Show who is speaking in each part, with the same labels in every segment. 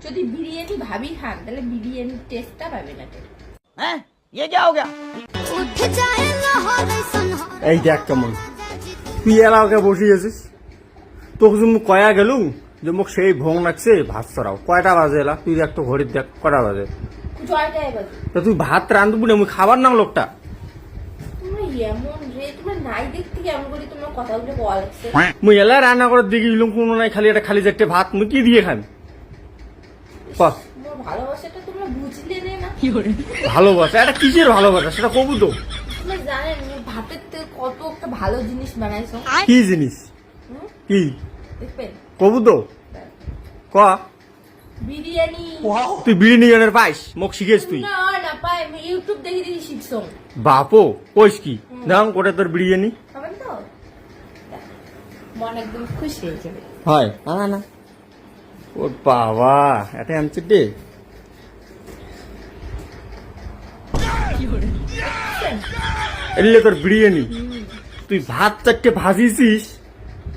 Speaker 1: যদি বিরিয়ানি ভাবি খান তাহলে বিরিয়ানির টেস্টটা পাবে না কেউ।
Speaker 2: हैं ये क्या हो गया?
Speaker 3: এই দেখ কেমন তুই এলাকে বসে আছিস, তোকে যে মুখ কয়া গেলুম যে মুখ সেই ভোং লাগছে ভাত চড়াও। কয়টা বাজে এলা তুই দেখ তো ঘড়ির দেখ কয়টা বাজে।
Speaker 1: জয়টাই বাজে।
Speaker 3: তা তুই ভাত রান্ধবি না, মুই খাবার নাম লোকটা।
Speaker 1: তোমরা এমন রে, তোমরা নাই দেখতে কেমন করে তোমার কথাগুলো বলা লাগছে।
Speaker 3: মুই এলা রান্না করে দেখি ইলুম কোনো নাই, খালি একটা খালি চারটে ভাত মুই কি দিয়ে খান।
Speaker 1: তোমার ভালোবাসাটা তোমরা বুঝলে না।
Speaker 3: ভালোবাসা এটা কিসের ভালোবাসা সেটা কবু তো।
Speaker 1: তোমরা জানেন ভাতের থেকে কত একটা ভালো জিনিস বানাইছো।
Speaker 3: কি জিনিস কি
Speaker 1: দেখবেন
Speaker 3: কবু তো ক।
Speaker 1: বিরিয়ানি।
Speaker 3: তুই বিরিয়ানি জানের পাইস মুখ শিখেছ তুই?
Speaker 1: না না পাই, আমি ইউটিউব দেখে দেখে শিখছো।
Speaker 3: বাপো কইস কি দেখ কোটা তোর বিরিয়ানি
Speaker 1: খাবেন তো? মন একদম খুশি হয়ে যাবে।
Speaker 3: হয় না না ও বাবা এটা আনছে দে। এলে তোর বিরিয়ানি, তুই ভাত চারটে ভাজিছিস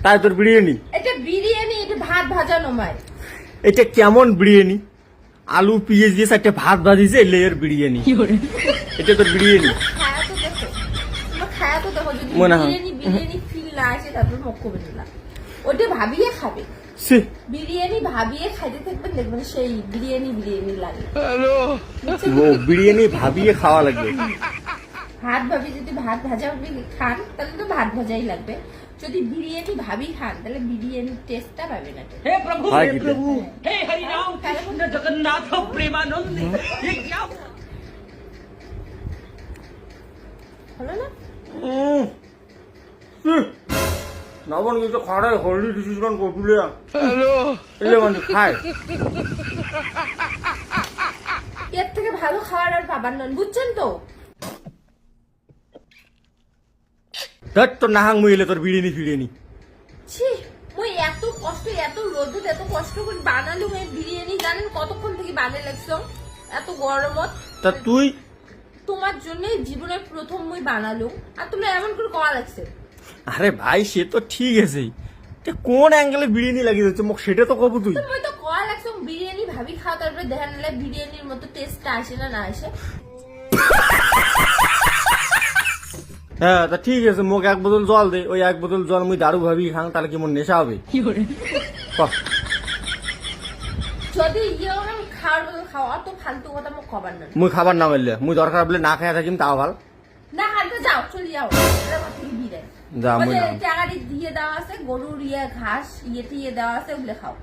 Speaker 3: তাই তোর বিরিয়ানি।
Speaker 1: এটা বিরিয়ানি, এটা ভাত ভাজানো মাই।
Speaker 3: এটা কেমন বিরিয়ানি? আলু পেঁয়াজ দিয়ে চারটে ভাত ভাজিছে এলে এর বিরিয়ানি। এটা তোর বিরিয়ানি?
Speaker 1: খায়া তো দেখো, তোমরা খায়া তো দেখো, যদি
Speaker 3: মনে হয়।
Speaker 1: বিরিয়ানি ফিল না আসে তারপর মুখ করবে না। ওটা ভাবিয়ে খাবে,
Speaker 3: সে
Speaker 1: বিরিয়ানি ভাবিয়ে খাইতে থাকবেন, দেখবেন সেই বিরিয়ানি বিরিয়ানি লাগে।
Speaker 3: ও বিরিয়ানি ভাবিয়ে খাওয়া লাগবে।
Speaker 1: ভাত ভাবি যদি ভাত ভাজা খান তাহলে তো ভাত ভাজাই লাগবে। যদি বিরিয়ানি ভাবি খান তাহলে বিরিয়ানির টেস্টটা পাবে না কেউ।
Speaker 2: हे प्रभु
Speaker 3: हाय
Speaker 2: हे
Speaker 3: गीता।
Speaker 2: प्रभु हे हरिनाम कृष्ण जगन्नाथ प्रेमानंद ये क्या?
Speaker 1: হলো না?
Speaker 3: নবন কিছু খাড়ায় হলদি দিছিস কারণ কটুলে এলে মানে খায়।
Speaker 1: এর থেকে ভালো খাবার আর পাবার নন, বুঝছেন তো?
Speaker 3: ধর তোর নাহাং মুই এলে তোর বিরিয়ানি ফিরিয়ানি।
Speaker 1: ছি, মই এত কষ্ট, এত রোদে এত কষ্ট করে বানালুম এই বিরিয়ানি, জানেন কতক্ষণ থেকে বানিয়ে লাগছো? এত গরমত।
Speaker 3: তা তুই
Speaker 1: তোমার জন্য জীবনের প্রথম মই বানালুম আর তোমরা এমন করে করা লাগছে।
Speaker 3: আরে ভাই সে তো ঠিক আছে, কোন অ্যাঙ্গেলে বিরিয়ানি লাগিয়ে দিচ্ছে মুখ সেটা তো কবু তুই।
Speaker 1: তুমি তো করা লাগছে বিরিয়ানি ভাবি খাও, তারপরে দেখা নিলে বিরিয়ানির মতো টেস্টটা আসে না আসে।
Speaker 3: হ্যাঁ তা ঠিক আছে, মোক এক বোতল জল দে, ওই এক বোতল জল মুই দারু ভাবি খাং তাহলে কি মোর নেশা হবে?
Speaker 1: যদি খাওয়ার বদল খাও, অত ফালতু কথা মোক খবর না।
Speaker 3: মুই খাবার না মারলে মুই দরকার বলে না খাই থাকিম তাও ভাল।
Speaker 1: না খাতে যাও, চলে যাও, বিদায়।
Speaker 3: যা মুই না
Speaker 1: টাকাটি দিয়ে দেওয়া আছে, গরুর ঘাস টিয়ে দেওয়া আছে, ওগুলো খাও।